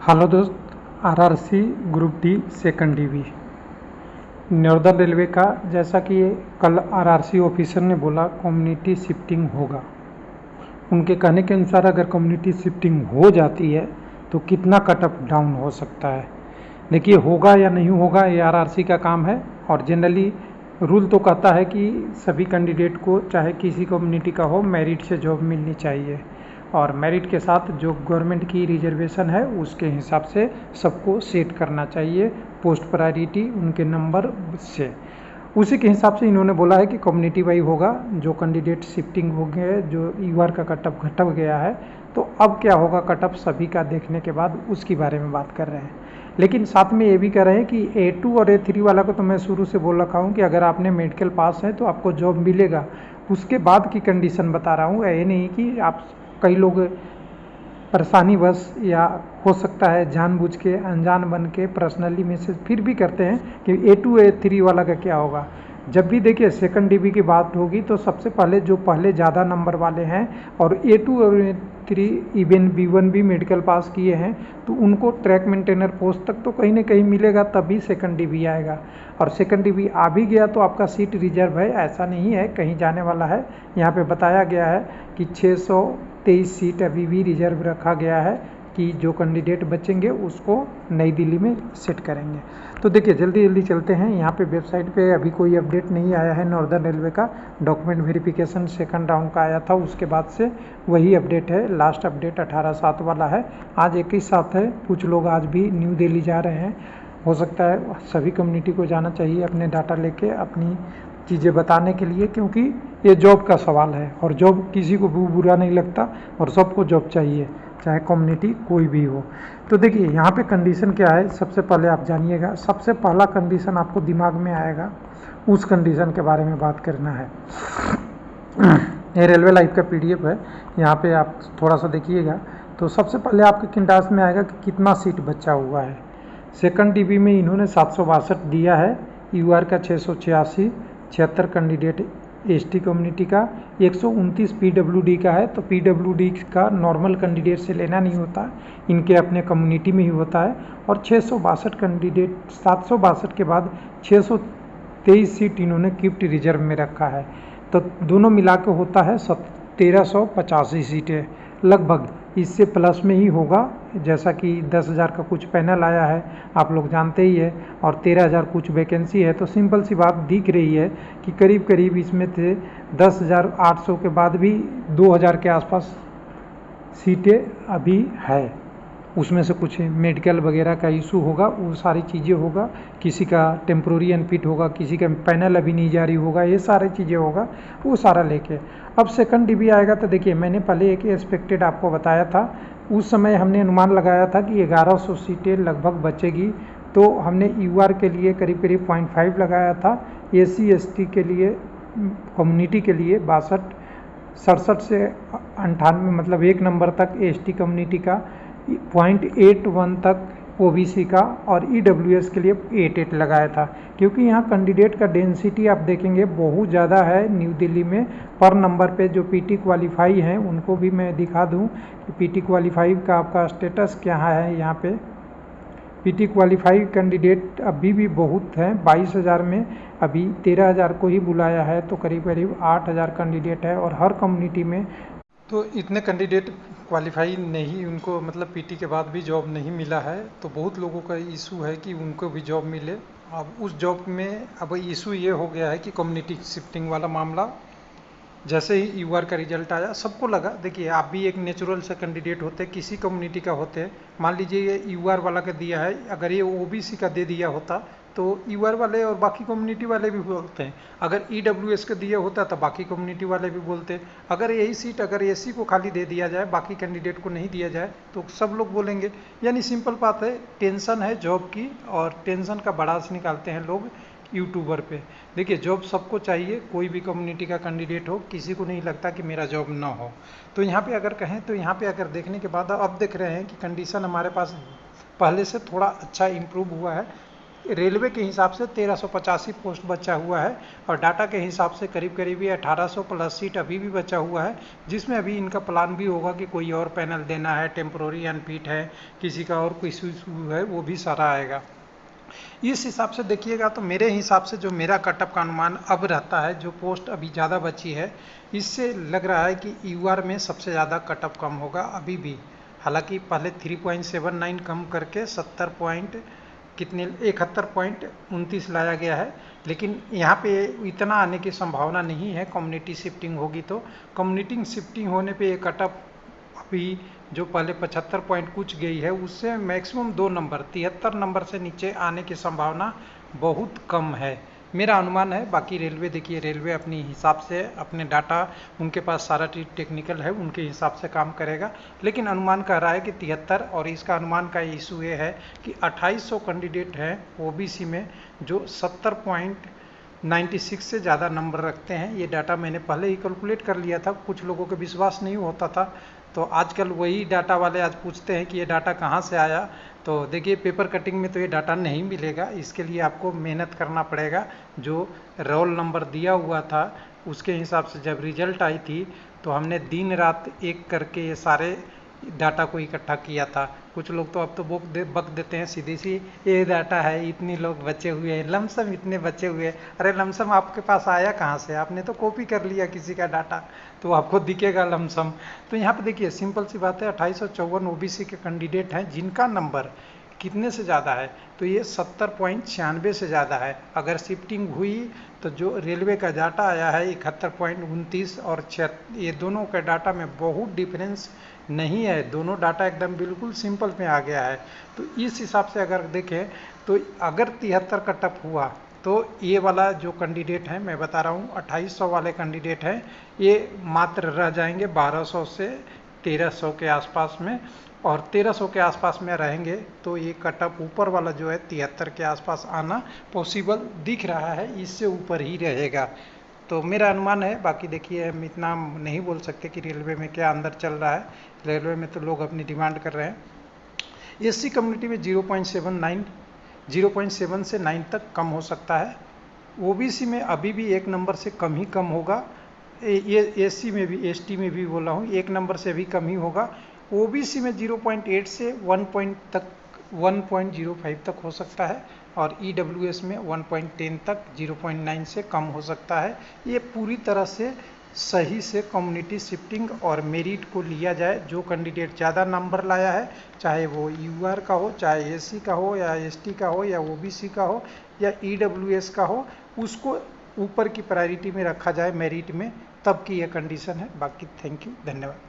Hello दोस्त, RRC group D second DV northern railway का, जैसा कि कल आरआरसी ऑफिसर ने बोला कम्युनिटी शिफ्टिंग होगा। उनके कहने के अनुसार अगर कम्युनिटी शिफ्टिंग हो जाती है तो कितना कट अप डाउन हो सकता है। देखिए, होगा या नहीं होगा ये आरआरसी का काम है। और जनरली रूल तो कहता है कि सभी कैंडिडेट को, चाहे किसी कम्युनिटी का हो, मेरिट से जॉब मिलनी चाहिए। और मेरिट के साथ जो गवर्नमेंट की रिजर्वेशन है उसके हिसाब से सबको सेट करना चाहिए, पोस्ट प्रायोरिटी उनके नंबर से। उसी के हिसाब से इन्होंने बोला है कि कम्युनिटी वाइज होगा। जो कैंडिडेट शिफ्टिंग हो गए, जो यूआर का कटअप घट गया है, तो अब क्या होगा कटअप सभी का देखने के बाद उसके बारे में बात कर रहे हैं। लेकिन साथ में ये भी कह रहे हैं कि A2 और A3 वाला को तो मैं शुरू से बोल रखा हूँ कि अगर आपने मेडिकल पास है तो आपको जॉब मिलेगा। उसके बाद की कंडीशन बता रहा हूँ, ये नहीं कि आप, कई लोग परेशानी बस या हो सकता है जानबूझ के अनजान बन के पर्सनली मैसेज फिर भी करते हैं कि A2 A3 वाला का क्या होगा। जब भी देखिए सेकंड डीबी की बात होगी तो सबसे पहले जो पहले ज़्यादा नंबर वाले हैं और A2 और A3 इवन B1 भी मेडिकल पास किए हैं तो उनको ट्रैक मेंटेनर पोस्ट तक तो कहीं ना कहीं मिलेगा, तभी सेकंड डीबी आएगा। और सेकंड डीबी आ भी गया तो आपका सीट रिजर्व है, ऐसा नहीं है कहीं जाने वाला है। यहाँ पे बताया गया है कि 623 सीट अभी भी रिजर्व रखा गया है कि जो कैंडिडेट बचेंगे उसको नई दिल्ली में सेट करेंगे। तो देखिए, जल्दी जल्दी चलते हैं। यहाँ पे वेबसाइट पे अभी कोई अपडेट नहीं आया है नॉर्दर्न रेलवे का। डॉक्यूमेंट वेरिफिकेशन सेकंड राउंड का आया था, उसके बाद से वही अपडेट है। लास्ट अपडेट 18/7 वाला है। आज 21/7 है। कुछ लोग आज भी न्यू दिल्ली जा रहे हैं। हो सकता है सभी कम्युनिटी को जाना चाहिए अपने डाटा लेके, अपनी चीज़ें बताने के लिए, क्योंकि ये जॉब का सवाल है और जॉब किसी को भी बुरा नहीं लगता और सबको जॉब चाहिए, चाहे कम्युनिटी कोई भी हो। तो देखिए, यहाँ पे कंडीशन क्या है, सबसे पहले आप जानिएगा। सबसे पहला कंडीशन आपको दिमाग में आएगा, उस कंडीशन के बारे में बात करना है। ये रेलवे लाइफ का PDF है, यहाँ पे आप थोड़ा सा देखिएगा। तो सबसे पहले आपके किंडास में आएगा कि कितना सीट बचा हुआ है। सेकंड डीबी में इन्होंने 762 दिया है, यूआर का 686, 76 कैंडिडेट एसटी कम्युनिटी का, 129 पीडब्ल्यूडी का है। तो पीडब्ल्यूडी का नॉर्मल कैंडिडेट से लेना नहीं होता, इनके अपने कम्युनिटी में ही होता है। और 662 कैंडिडेट, 762 के बाद 623 सीट इन्होंने गिफ्ट रिजर्व में रखा है। तो दोनों मिला के होता है 1385 सीटें लगभग। इससे प्लस में ही होगा, जैसा कि 10,000 का कुछ पैनल आया है, आप लोग जानते ही है, और 13,000 कुछ वैकेंसी है। तो सिंपल सी बात दिख रही है कि करीब करीब इसमें से 10,800 के बाद भी 2,000 के आसपास सीटें अभी है। उसमें से कुछ मेडिकल वगैरह का इशू होगा, वो सारी चीज़ें होगा। किसी का टेम्प्रोरी अनफिट होगा, किसी का पैनल अभी नहीं जारी होगा, ये सारी चीज़ें होगा, वो सारा लेके अब सेकंड डीबी आएगा। तो देखिए, मैंने पहले एक एक्सपेक्टेड आपको बताया था, उस समय हमने अनुमान लगाया था कि 1100 सीटें लगभग बचेगी। तो हमने यूआर के लिए करीब करीब 0.5 लगाया था, SC ST के लिए, कम्युनिटी के लिए 67 से 98, मतलब 1 नंबर तक ST कम्युनिटी का, 0.81 तक OBC का, और EWS के लिए 88 लगाया था। क्योंकि यहाँ कैंडिडेट का डेंसिटी आप देखेंगे बहुत ज़्यादा है न्यू दिल्ली में। पर नंबर पे जो PT क्वालिफाई हैं उनको भी मैं दिखा दूँ कि PT क्वालिफाई का आपका स्टेटस क्या है। यहाँ पे PT क्वालिफाई कैंडिडेट अभी भी बहुत हैं, 22,000 में अभी 13,000 को ही बुलाया है। तो करीब करीब 8,000 कैंडिडेट है और हर कम्युनिटी में। तो इतने कैंडिडेट क्वालिफाई नहीं, उनको मतलब PT के बाद भी जॉब नहीं मिला है। तो बहुत लोगों का इशू है कि उनको भी जॉब मिले। अब उस जॉब में अब इशू ये हो गया है कि कम्युनिटी शिफ्टिंग वाला मामला, जैसे ही यूआर का रिजल्ट आया सबको लगा। देखिए, आप भी एक नेचुरल से कैंडिडेट होते, किसी कम्युनिटी का होते, मान लीजिए ये यूआर वाला का दिया है, अगर ये OBC का दे दिया होता तो यूआर वाले और बाकी कम्युनिटी वाले भी बोलते हैं। अगर EWS का दिया होता तो बाकी कम्युनिटी वाले भी बोलते। अगर यही सीट अगर SC को खाली दे दिया जाए, बाकी कैंडिडेट को नहीं दिया जाए, तो सब लोग बोलेंगे। यानी सिंपल बात है, टेंशन है जॉब की, और टेंशन का बड़ास निकालते हैं लोग यूट्यूबर पे। देखिए, जॉब सबको चाहिए, कोई भी कम्युनिटी का कैंडिडेट हो, किसी को नहीं लगता कि मेरा जॉब ना हो। तो यहाँ पे अगर कहें तो यहाँ पे अगर देखने के बाद अब देख रहे हैं कि कंडीशन हमारे पास पहले से थोड़ा अच्छा इम्प्रूव हुआ है। रेलवे के हिसाब से 1385 पोस्ट बचा हुआ है और डाटा के हिसाब से करीब करीब ये 1800 प्लस सीट अभी भी बचा हुआ है, जिसमें अभी इनका प्लान भी होगा कि कोई और पैनल देना है, टेम्पोररी अनफिट है, किसी का और कोई इशू है, वो भी सारा आएगा। इस हिसाब से देखिएगा तो मेरे हिसाब से जो मेरा कटअप का अनुमान अब रहता है, जो पोस्ट अभी ज़्यादा बची है, इससे लग रहा है कि यूआर में सबसे ज़्यादा कटअप कम होगा अभी भी। हालांकि पहले 3.79 कम करके 70 पॉइंट कितने 71.29 लाया गया है, लेकिन यहाँ पे इतना आने की संभावना नहीं है। कम्युनिटी शिफ्टिंग होगी तो कम्युनिटी शिफ्टिंग होने पे ये कटअप अभी जो पहले 75 पॉइंट कुछ गई है, उससे मैक्सिमम 2 नंबर 73 नंबर से नीचे आने की संभावना बहुत कम है, मेरा अनुमान है। बाकी रेलवे देखिए, रेलवे अपनी हिसाब से अपने डाटा, उनके पास सारा चीज टेक्निकल है, उनके हिसाब से काम करेगा, लेकिन अनुमान कह रहा है कि 73। और इसका अनुमान का इशू ये है कि 2800 कैंडिडेट हैं ओबीसी में जो 70.96 से ज़्यादा नंबर रखते हैं। ये डाटा मैंने पहले ही कैलकुलेट कर लिया था, कुछ लोगों को विश्वास नहीं होता था, तो आजकल वही डाटा वाले आज पूछते हैं कि ये डाटा कहाँ से आया। तो देखिए, पेपर कटिंग में तो ये डाटा नहीं मिलेगा, इसके लिए आपको मेहनत करना पड़ेगा। जो रोल नंबर दिया हुआ था उसके हिसाब से जब रिजल्ट आई थी तो हमने दिन रात एक करके ये सारे डाटा को इकट्ठा किया था। कुछ लोग तो अब तो बक देते हैं सीधी सी, ये डाटा है, इतने लोग बचे हुए हैं, लमसम इतने बचे हुए हैं। अरे लमसम आपके पास आया कहाँ से? आपने तो कॉपी कर लिया किसी का डाटा, तो आपको दिखेगा लमसम। तो यहाँ पे देखिए, सिंपल सी बात है, 2854 ओबीसी के कैंडिडेट हैं जिनका नंबर कितने से ज़्यादा है, तो ये 70.96 से ज़्यादा है। अगर शिफ्टिंग हुई तो जो रेलवे का डाटा आया है 71.29 और ये दोनों के डाटा में बहुत डिफरेंस नहीं है, दोनों डाटा एकदम बिल्कुल सिंपल में आ गया है। तो इस हिसाब से अगर देखें तो अगर 73 का टप हुआ तो ये वाला जो कैंडिडेट है, मैं बता रहा हूँ 2800 वाले कैंडिडेट हैं, ये मात्र रह जाएंगे 1200 से 1300 के आसपास में, और 1300 के आसपास में रहेंगे तो ये कटअप ऊपर वाला जो है 73 के आसपास आना पॉसिबल दिख रहा है, इससे ऊपर ही रहेगा। तो मेरा अनुमान है, बाकी देखिए हम इतना नहीं बोल सकते कि रेलवे में क्या अंदर चल रहा है। रेलवे में तो लोग अपनी डिमांड कर रहे हैं। एससी कम्युनिटी में 0.7 से 9 तक कम हो सकता है। ओबीसी में अभी भी 1 नंबर से कम ही कम होगा। ये एससी में भी, एसटी में भी बोला हूँ, 1 नंबर से भी कम ही होगा। ओबीसी में 0.8 से 1.05 तक हो सकता है, और ईडब्ल्यूएस में 1.10 तक 0.9 से कम हो सकता है। ये पूरी तरह से सही से कम्युनिटी शिफ्टिंग और मेरिट को लिया जाए। जो कैंडिडेट ज़्यादा नंबर लाया है, चाहे वो यूआर का हो, चाहे एससी का हो, या एसटी का हो, या ओबीसी का हो, या ईडब्ल्यूएस का हो, उसको ऊपर की प्रायोरिटी में रखा जाए मेरिट में, तब की यह कंडीशन है। बाकी थैंक यू, धन्यवाद।